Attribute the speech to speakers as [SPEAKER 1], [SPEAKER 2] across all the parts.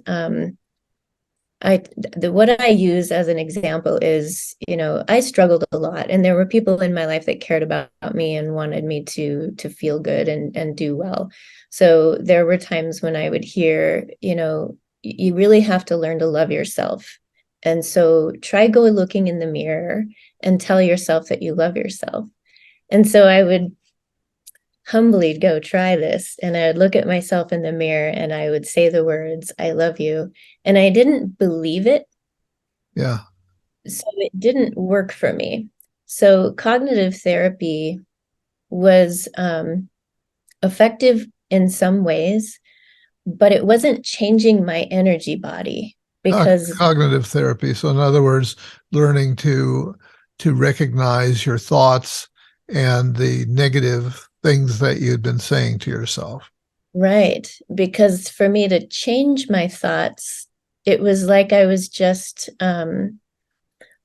[SPEAKER 1] um, what I use as an example is, I struggled a lot, and there were people in my life that cared about me and wanted me to feel good and do well. So there were times when I would hear, you really have to learn to love yourself. And so try go looking in the mirror and tell yourself that you love yourself. And so I would humbly go try this. And I would look at myself in the mirror and I would say the words, I love you. And I didn't believe it.
[SPEAKER 2] Yeah.
[SPEAKER 1] So it didn't work for me. So cognitive therapy was effective in some ways, but it wasn't changing my energy body because,
[SPEAKER 2] Cognitive therapy. So in other words, learning to recognize your thoughts and the negative things that you'd been saying to yourself.
[SPEAKER 1] right, because for me to change my thoughts, it was like I was just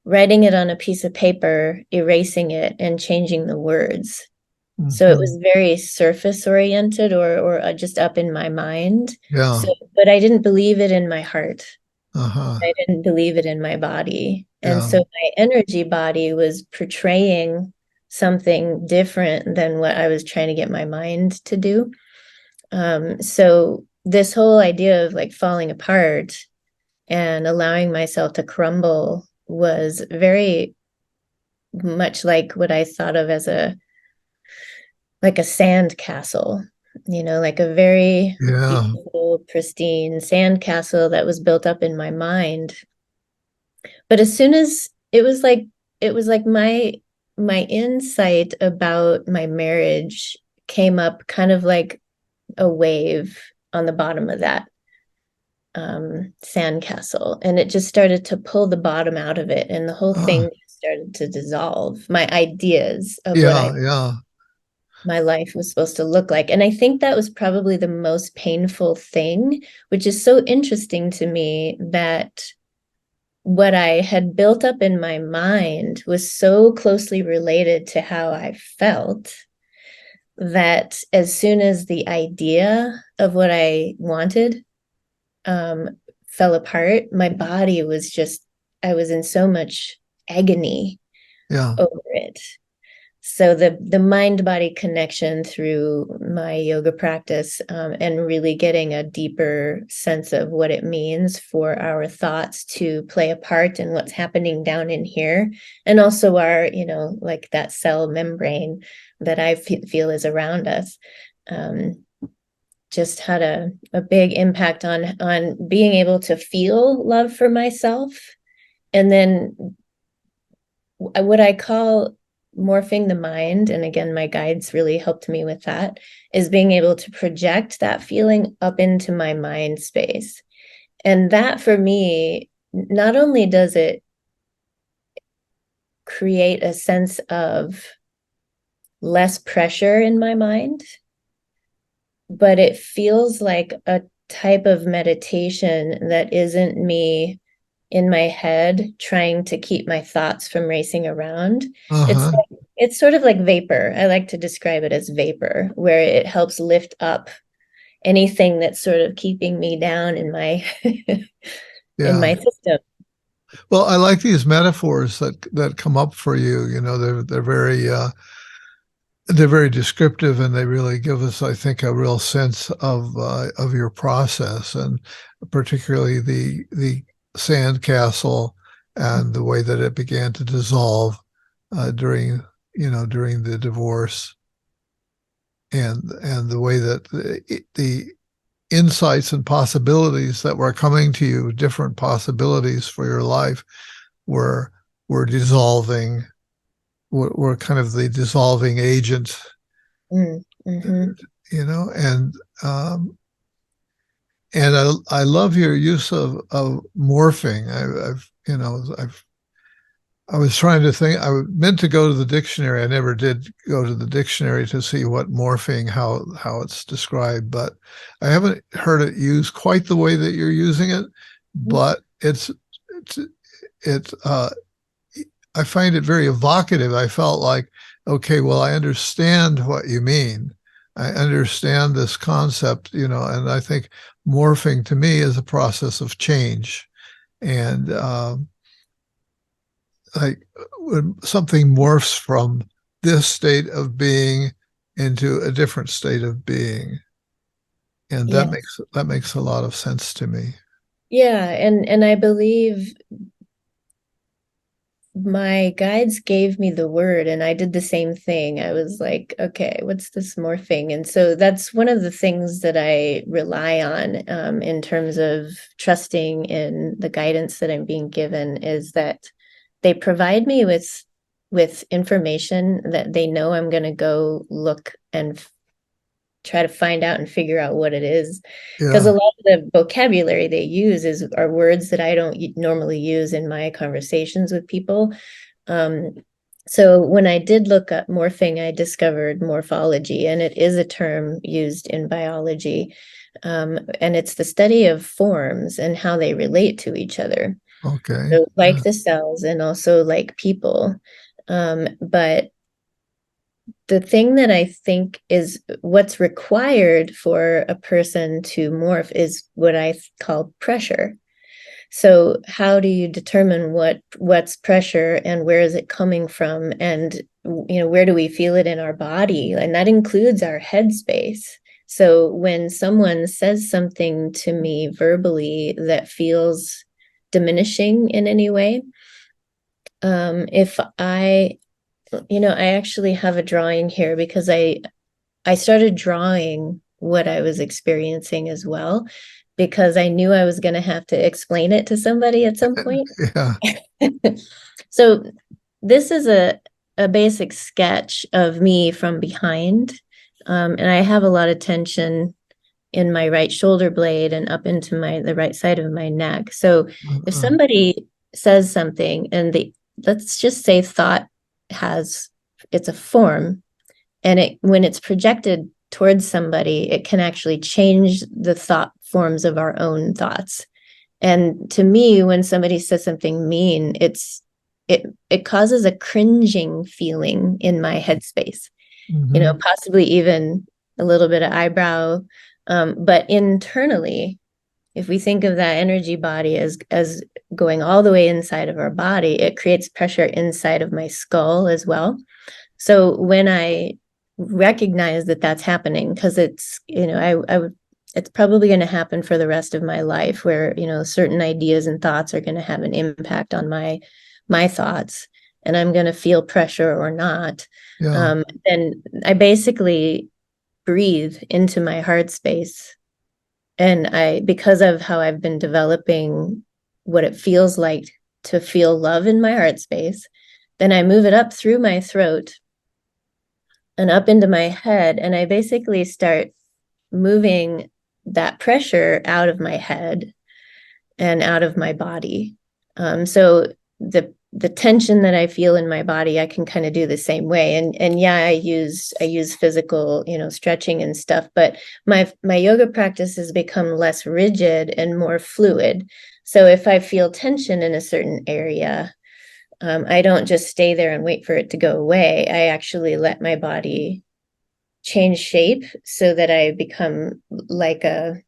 [SPEAKER 1] writing it on a piece of paper, erasing it, and changing the words. So it
[SPEAKER 2] Hmm.
[SPEAKER 1] was very surface oriented or just up in my mind.
[SPEAKER 2] Yeah.
[SPEAKER 1] So, but I didn't believe it in my heart.
[SPEAKER 2] Uh-huh.
[SPEAKER 1] I didn't believe it in my body. And
[SPEAKER 2] Yeah.
[SPEAKER 1] so my energy body was portraying something different than what I was trying to get my mind to do. So this whole idea of like falling apart and allowing myself to crumble was very much like what I thought of as a sand castle, like a very
[SPEAKER 2] Yeah.
[SPEAKER 1] beautiful, pristine sand castle that was built up in my mind. But as soon as it was like my insight about my marriage came up kind of like a wave on the bottom of that sandcastle, and it just started to pull the bottom out of it, and the whole
[SPEAKER 2] Uh,
[SPEAKER 1] thing started to dissolve. My ideas of what
[SPEAKER 2] yeah.
[SPEAKER 1] I
[SPEAKER 2] Yeah.
[SPEAKER 1] my life was supposed to look like. And I think that was probably the most painful thing, which is so interesting to me that what I had built up in my mind was so closely related to how I felt that as soon as the idea of what I wanted um, fell apart, my body was just, I was in so much agony
[SPEAKER 2] Yeah.
[SPEAKER 1] over it. So the mind body connection through my yoga practice, and really getting a deeper sense of what it means for our thoughts to play a part in what's happening down in here, and also our, like that cell membrane that I feel is around us, um, just had a big impact on being able to feel love for myself. And then what I call morphing the mind, and again, my guides really helped me with that, is being able to project that feeling up into my mind space. And that for me, not only does it create a sense of less pressure in my mind, but it feels like a type of meditation that isn't me in my head trying to keep my thoughts from racing around. It's
[SPEAKER 2] Uh-huh.
[SPEAKER 1] it's sort of like vapor. I like to describe it as vapor, where it helps lift up anything that's sort of keeping me down in my in
[SPEAKER 2] Yeah.
[SPEAKER 1] my system.
[SPEAKER 2] Well, I like these metaphors that come up for you. They're very descriptive, and they really give us, I think, a real sense of your process, and particularly the sand castle and the way that it began to dissolve during the divorce, and the way that the insights and possibilities that were coming to you, different possibilities for your life, were were dissolving, were kind of the dissolving agent,
[SPEAKER 1] Mm-hmm.
[SPEAKER 2] and um, I love your use of morphing. I was trying to think. I meant to go to the dictionary. I never did go to the dictionary to see what morphing, how it's described, but I haven't heard it used quite the way that you're using it. But it's it's I find it very evocative. I felt like, okay, well, I understand what you mean. I understand this concept, and I think morphing to me is a process of change. And like when something morphs from this state of being into a different state of being. And
[SPEAKER 1] Yeah.
[SPEAKER 2] that makes a lot of sense to me.
[SPEAKER 1] Yeah, and I believe my guides gave me the word and I did the same thing. I was like, okay, what's this morphing? And so that's one of the things that I rely on in terms of trusting in the guidance that I'm being given is that they provide me with information that they know I'm going to go look and try to find out and figure out what it is. Because a
[SPEAKER 2] Yeah.
[SPEAKER 1] lot of the vocabulary they use are words that I don't normally use in my conversations with people. Um, so when I did look up morphing, I discovered morphology, and it is a term used in biology. And it's the study of forms and how they relate to each other.
[SPEAKER 2] Okay.
[SPEAKER 1] So
[SPEAKER 2] Yeah.
[SPEAKER 1] like the cells and also like people. But the thing that I think is what's required for a person to morph is what I call pressure. So how do you determine what's pressure and where is it coming from? And where do we feel it in our body? And that includes our headspace. So when someone says something to me verbally that feels diminishing in any way, if I actually have a drawing here because I started drawing what I was experiencing as well because I knew I was going to have to explain it to somebody at some point.
[SPEAKER 2] Yeah.
[SPEAKER 1] So this is a basic sketch of me from behind. And I have a lot of tension in my right shoulder blade and up into the right side of my neck. So if
[SPEAKER 2] Uh,
[SPEAKER 1] somebody says something and let's just say thought has it's a form, and when it's projected towards somebody, it can actually change the thought forms of our own thoughts. And to me, when somebody says something mean, it causes a cringing feeling in my headspace,
[SPEAKER 2] mhm.
[SPEAKER 1] possibly even a little bit of eyebrow. But internally, if we think of that energy body as going all the way inside of our body, it creates pressure inside of my skull as well. So when I recognize that that's happening, because it's probably going to happen for the rest of my life, where certain ideas and thoughts are going to have an impact on my thoughts, and I'm going to feel pressure or not.
[SPEAKER 2] Yeah.
[SPEAKER 1] Then I basically breathe into my heart space, and because of how I've been developing what it feels like to feel love in my heart space, then I move it up through my throat and up into my head. And I basically start moving that pressure out of my head and out of my body. So the tension that I feel in my body, I can kind of do the same way. And yeah, I use physical, stretching and stuff, but my yoga practice has become less rigid and more fluid. So if I feel tension in a certain area, I don't just stay there and wait for it to go away. I actually let my body change shape so that I become like as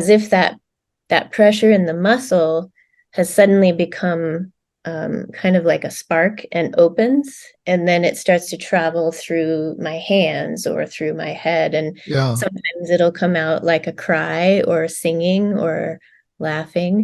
[SPEAKER 1] if that pressure in the muscle has suddenly become kind of like a spark and opens, and then it starts to travel through my hands or through my head. And
[SPEAKER 2] Yeah.
[SPEAKER 1] sometimes it'll come out like a cry or singing or laughing.